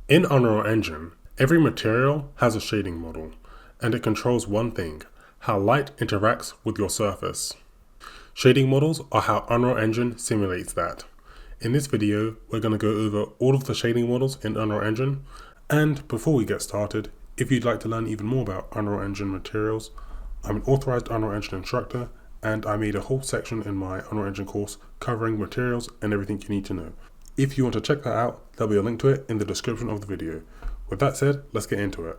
In Unreal Engine, every material has a shading model, and it controls one thing: how light interacts with your surface. Shading models are how Unreal Engine simulates that. In this video, we're going to go over all of the shading models in Unreal Engine, and before we get started, if you'd like to learn even more about Unreal Engine materials, I'm an authorized Unreal Engine instructor, and I made a whole section in my Unreal Engine course covering materials and everything you need to know. If you want to check that out, there'll be a link to it in the description of the video. With that said, let's get into it.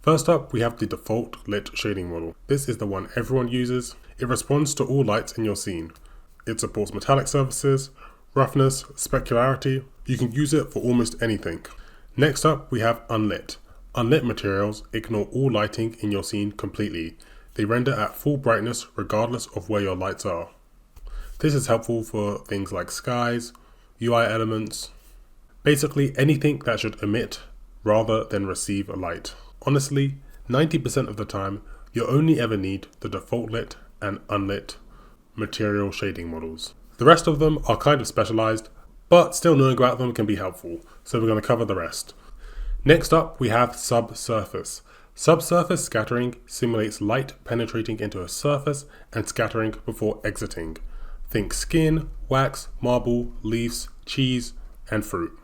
First up, we have the default lit shading model. This is the one everyone uses. It responds to all lights in your scene. It supports metallic surfaces, roughness, specularity. You can use it for almost anything. Next up, we have Unlit. Unlit materials ignore all lighting in your scene completely. They render at full brightness regardless of where your lights are. This is helpful for things like skies, UI elements, basically anything that should emit rather than receive a light. Honestly, 90% of the time, you only ever need the default lit and unlit material shading models. The rest of them are kind of specialized, but still knowing about them can be helpful, so we're going to cover the rest. Next up, we have Subsurface. Subsurface scattering simulates light penetrating into a surface and scattering before exiting. Think skin, wax, marble, leaves, cheese, and fruit.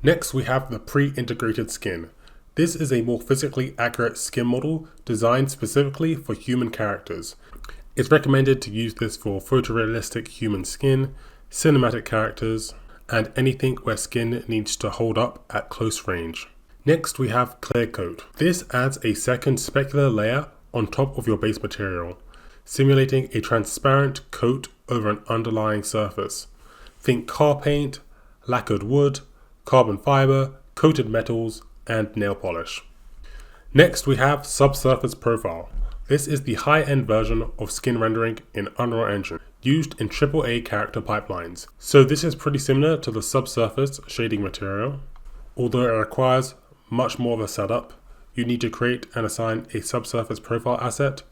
Next, we have the Preintegrated Skin. This is a more physically accurate skin model designed specifically for human characters. It's recommended to use this for photorealistic human skin, cinematic characters, and anything where skin needs to hold up at close range. Next, we have Clear Coat. This adds a second specular layer on top of your base material, simulating a transparent coat over an underlying surface. Think car paint, lacquered wood, carbon fiber, coated metals, and nail polish. Next, we have Subsurface Profile. This is the high-end version of skin rendering in Unreal Engine, used in AAA character pipelines. So this is pretty similar to the Subsurface shading material, although it requires much more of a setup. You need to create and assign a Subsurface Profile asset.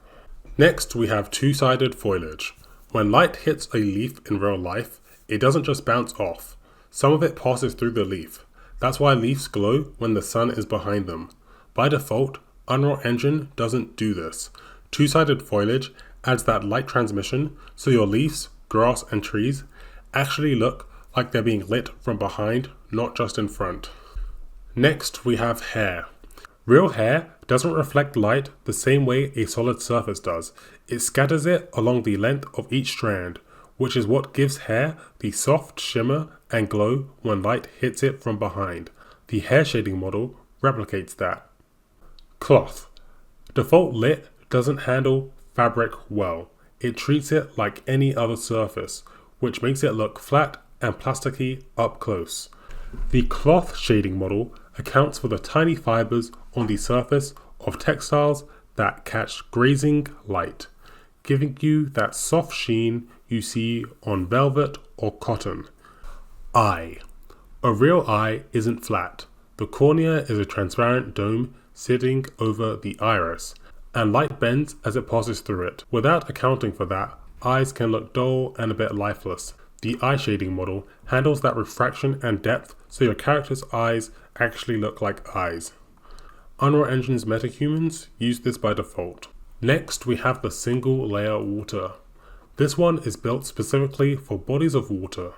Next, we have Sided Foliage. When light hits a leaf in real life, it doesn't just bounce off. Some of it passes through the leaf. That's why leaves glow when the sun is behind them. By default, Unreal Engine doesn't do this. Two-sided foliage adds that light transmission, so your leaves, grass, and trees actually look like they're being lit from behind, not just in front. Next, we have hair. Real hair doesn't reflect light the same way a solid surface does. It scatters it along the length of each strand, which is what gives hair the soft shimmer and glow when light hits it from behind. The hair shading model replicates that. Cloth. Default lit doesn't handle fabric well. It treats it like any other surface, which makes it look flat and plasticky up close. The cloth shading model accounts for the tiny fibers on the surface of textiles that catch grazing light, giving you that soft sheen you see on velvet or cotton. Eye. A real eye isn't flat. The cornea is a transparent dome sitting over the iris, and light bends as it passes through it. Without accounting for that, eyes can look dull and a bit lifeless. The eye shading model handles that refraction and depth so your character's eyes actually look like eyes. Unreal Engine's metahumans use this by default. Next, we have the single layer water. This one is built specifically for bodies of water.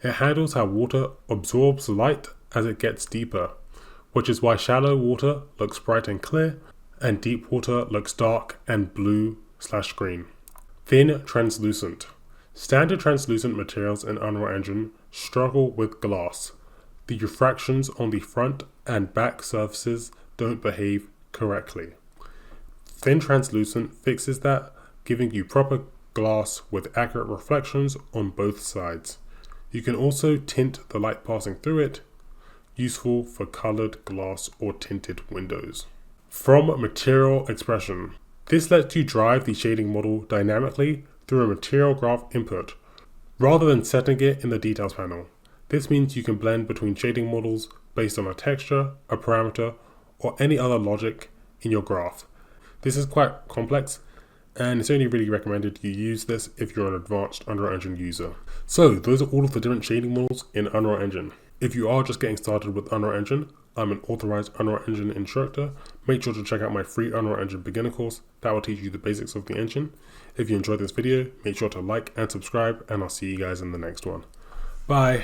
It handles how water absorbs light as it gets deeper, which is why shallow water looks bright and clear, and deep water looks dark and blue/green. Thin translucent. Standard translucent materials in Unreal Engine struggle with glass. The refractions on the front and back surfaces don't behave correctly. Thin translucent fixes that, giving you proper glass with accurate reflections on both sides. You can also tint the light passing through it, useful for colored glass or tinted windows. From material expression. This lets you drive the shading model dynamically through a material graph input, rather than setting it in the details panel. This means you can blend between shading models based on a texture, a parameter, or any other logic in your graph. This is quite complex, and it's only really recommended you use this if you're an advanced Unreal Engine user. So those are all of the different shading models in Unreal Engine. If you are just getting started with Unreal Engine, I'm an authorized Unreal Engine instructor. Make sure to check out my free Unreal Engine beginner course that will teach you the basics of the engine. If you enjoyed this video, make sure to like and subscribe, and I'll see you guys in the next one. Bye!